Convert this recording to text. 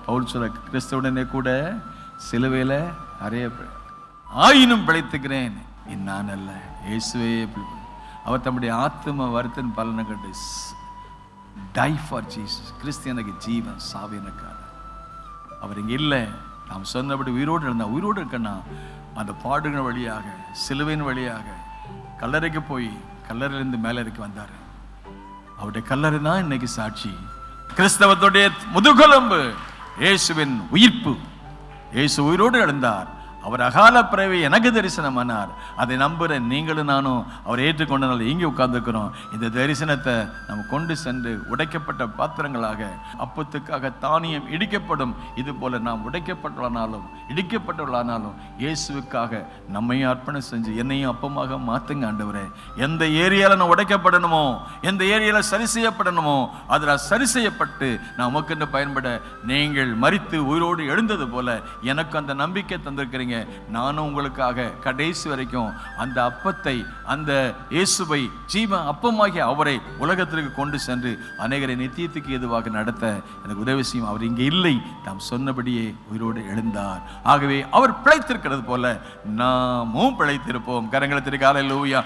பவுல் சொல்ல, கிறிஸ்துவுடனே கூட சிலுவையில் ஆயினும் பிழைத்துக்கிறேன், நான் அல்ல, இயேசுவே. அவர் தம்முடைய ஆத்ம வருத்தின் பலனை கண்டு டை ஃபார் ஜீசஸ். கிறிஸ்து எனக்கு ஜீவன், சாவு எனக்கான. அவர் இங்கே இல்லை, நாம் சொன்னபடி உயிரோடு இருந்தால், உயிரோடு இருக்கன்னா அந்த பாடுகள் வழியாக, சிலுவையின் வழியாக கல்லறைக்கு போய் கல்லறையிலிருந்து மேலறைக்கு வந்தார். அவருடைய கல்லறை தான் இன்னைக்கு சாட்சி. கிறிஸ்தவத்துடைய முதுகெலும்பு இயேசுவின் உயிர்ப்பு. இயேசு உயிரோடு எழுந்தார். அவர் அகால பிறவி எனக்கு தரிசனமானார். அதை நம்புகிற நீங்களும் நானும் அவர் ஏற்றுக்கொண்டனால இங்கே உட்கார்ந்துக்கிறோம். இந்த தரிசனத்தை நம்ம கொண்டு சென்று உடைக்கப்பட்ட பாத்திரங்களாக, அப்பத்துக்காக தானியம் இடிக்கப்படும், இது போல நாம் உடைக்கப்பட்டவளானாலும் இடிக்கப்பட்டவளானாலும் இயேசுவுக்காக நம்மையும் அர்ப்பணம் செஞ்சு என்னையும் அப்பமாக மாற்றுங்க ஆண்டவரே. எந்த ஏரியாவில் நான் உடைக்கப்படணுமோ, எந்த ஏரியாவில் சரி செய்யப்படணுமோ அதில் சரி செய்யப்பட்டு நான் உமக்கென்று பயன்பட நீங்கள் மரித்து உயிரோடு எழுந்தது போல எனக்கு அந்த நம்பிக்கை தந்திருக்கிறீங்க. நானும் உங்களுக்காக கடைசி வரைக்கும் அந்த அப்பத்தை, அந்த இயேசுவை ஜீவ அப்பமாகிய அவரை உலகத்திற்கு கொண்டு சென்று அநேகரை நித்தியத்துக்கு எதுவாக நடத்த எனக்கு உதவி செய்யும். அவர் இங்கே இல்லை, நாம் சொன்னபடியே உயிரோடு எழுந்தார். ஆகவே அவர் பிழைத்திருக்கிறது போல நாமும் பிழைத்திருப்போம். கரங்களை திறக்க அல்லேலூயா.